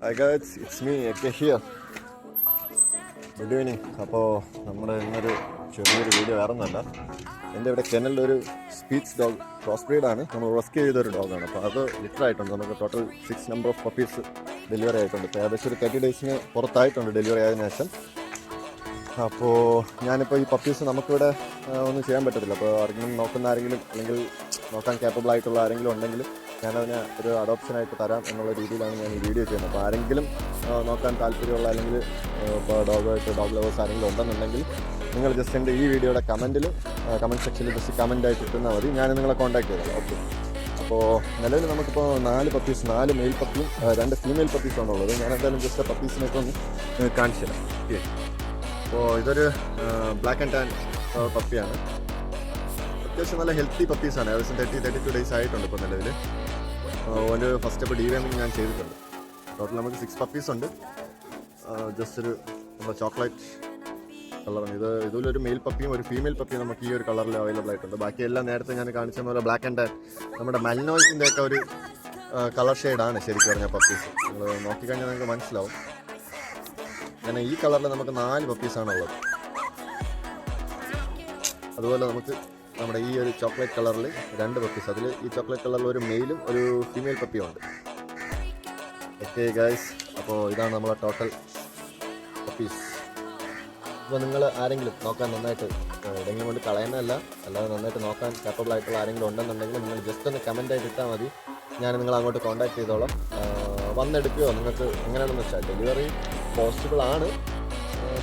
Hi guys, it's me, AK here. Good evening. അപ്പോൾ നമ്മുടെ ഇന്നൊരു ചെറിയൊരു വീഡിയോ വേറൊന്നുമല്ല. എൻ്റെ ഇവിടെ കെനലിലൊരു സ്പീച്ച് ഡോഗ് ക്രോസ് ബ്രീഡാണ്. നമ്മൾ റെസ്ക്യൂ ചെയ്തൊരു ഡോഗാണ്. അപ്പോൾ അത് ലിറ്റർ ആയിട്ടുണ്ട്. നമുക്ക് total 6 number of puppies delivery ആയിട്ടുണ്ട്. ഇപ്പോൾ ഏകദേശം ഒരു 30 ഡേയ്സിന് പുറത്തായിട്ടുണ്ട് ഡെലിവറി ആയതിനു ശേഷം. അപ്പോൾ ഞാനിപ്പോൾ ഈ പപ്പീസ് നമുക്കിവിടെ ഒന്നും ചെയ്യാൻ പറ്റത്തില്ല. അപ്പോൾ ആരെങ്കിലും നോക്കുന്ന ആരെങ്കിലും അല്ലെങ്കിൽ നോക്കാൻ കേപ്പബിൾ ആയിട്ടുള്ള ആരെങ്കിലും ഉണ്ടെങ്കിൽ ഞാനതിനെ ഒരു അഡോപ്ഷനായിട്ട് തരാം എന്നുള്ള രീതിയിലാണ് ഞാൻ ഈ വീഡിയോ ചെയ്യുന്നത്. അപ്പോൾ ആരെങ്കിലും നോക്കാൻ താല്പര്യമുള്ള അല്ലെങ്കിൽ ഇപ്പോൾ ഡോഗ് ലവേഴ്സ് ആരെങ്കിലും ഉണ്ടെന്നുണ്ടെങ്കിൽ നിങ്ങൾ ജസ്റ്റ് എൻ്റെ ഈ വീഡിയോയുടെ കമൻറ്റ് സെക്ഷനിൽ ജസ്റ്റ് കമൻറ്റായിട്ട് ഇട്ടുന്നാൽ മതി. ഞാൻ നിങ്ങളെ കോൺടാക്ട് ചെയ്തോളാം. ഓക്കെ. അപ്പോൾ നിലവിൽ നമുക്കിപ്പോൾ 4 പപ്പീസ്, 4 മെയിൽ പപ്പിയും 2 ഫീമെയിൽ പപ്പീസാണുള്ളത്. ഞാൻ എന്തായാലും ജസ്റ്റ് പപ്പീസിനൊക്കെ ഒന്ന് കാണിച്ചു തരാം. ഓക്കെ. അപ്പോൾ ഇതൊരു ബ്ലാക്ക് ആൻഡ് ടാൻ പപ്പിയാണ്. അത്യാവശ്യം നല്ല ഹെൽത്തി പപ്പീസാണ്. ഏകദേശം 32 ഡേയ്സ് ആയിട്ടുണ്ട് ഇപ്പോൾ നിലവിൽ. ഒരു ഫസ്റ്റ് ഇപ്പോൾ ഡീവേമിങ് ഞാൻ ചെയ്തിട്ടുണ്ട്. ടോട്ടൽ നമുക്ക് 6 പപ്പീസ് ഉണ്ട്. ജസ്റ്റ് ഒരു നമ്മുടെ ചോക്ലേറ്റ് കളറാണ് ഇത്. ഇതിലൊരു മെയിൽ പപ്പിയും ഒരു ഫീമെയിൽ പപ്പിയും നമുക്ക് ഈ ഒരു കളറിൽ അവൈലബിൾ ആയിട്ടുണ്ട്. ബാക്കിയെല്ലാം നേരത്തെ ഞാൻ കാണിച്ച പോലെ ബ്ലാക്ക് ആൻഡ് ടാൻ നമ്മുടെ മലിനോയ്സിൻ്റെ ഒക്കെ ഒരു കളർ ഷെയ്ഡാണ് ശരിക്കും പറഞ്ഞാൽ പപ്പീസ്. നിങ്ങൾ നോക്കിക്കഴിഞ്ഞാൽ നിങ്ങൾക്ക് മനസ്സിലാവും. അങ്ങനെ ഈ കളറിൽ നമുക്ക് 4 പപ്പീസാണുള്ളത്. അതുപോലെ നമുക്ക് നമ്മുടെ ഈ ഒരു ചോക്ലേറ്റ് കളറിൽ 2 പപ്പീസ്. അതിൽ ഈ ചോക്ലേറ്റ് കളറിൽ ഒരു മെയിലും ഒരു ഫീമെയിൽ പപ്പിയും ഉണ്ട്. ഓക്കെ ഗൈസ്, അപ്പോൾ ഇതാണ് നമ്മളെ ടോട്ടൽ പപ്പീസ്. അപ്പോൾ നിങ്ങൾ ആരെങ്കിലും നോക്കാൻ നന്നായിട്ട് എവിടെയെങ്കിലും കൊണ്ട് കളയുന്നതല്ല, അല്ലാതെ നന്നായിട്ട് നോക്കാൻ കേപ്പബിൾ ആയിട്ടുള്ള ആരെങ്കിലും ഉണ്ടെന്നുണ്ടെങ്കിൽ നിങ്ങൾ ജസ്റ്റ് ഒന്ന് കമൻറ്റായിട്ട് ഇട്ടാൽ മതി. ഞാൻ നിങ്ങൾ അങ്ങോട്ട് കോൺടാക്ട് ചെയ്തോളാം. വന്നെടുക്കുകയോ നിങ്ങൾക്ക് എങ്ങനെയാണെന്ന് വെച്ചാൽ ഡെലിവറി പോസിബിൾ ആണ്.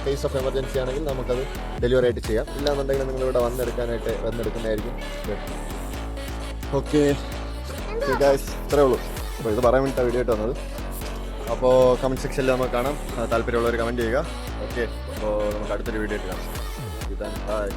കേസ് ഓഫ് എമർജൻസി ആണെങ്കിൽ നമുക്കത് ഡെലിവറി ആയിട്ട് ചെയ്യാം. ഇല്ലാന്നുണ്ടെങ്കിൽ നിങ്ങളിവിടെ വന്നെടുക്കുന്നതായിരിക്കും. ഓക്കെ ഗൈസ്, ഇത്രേ ഉള്ളൂ. അപ്പോൾ ഇത് പറയാൻ വേണ്ടിയിട്ടാണ് വീഡിയോ ആയിട്ട് വന്നത്. അപ്പോൾ കമൻറ്റ് സെക്ഷനിൽ നമുക്ക് കാണാം. താല്പര്യമുള്ളവർ കമൻറ്റ് ചെയ്യുക. ഓക്കെ. അപ്പോൾ നമുക്ക് അടുത്തൊരു വീഡിയോ ആയിട്ട് കാണാം. ബൈ.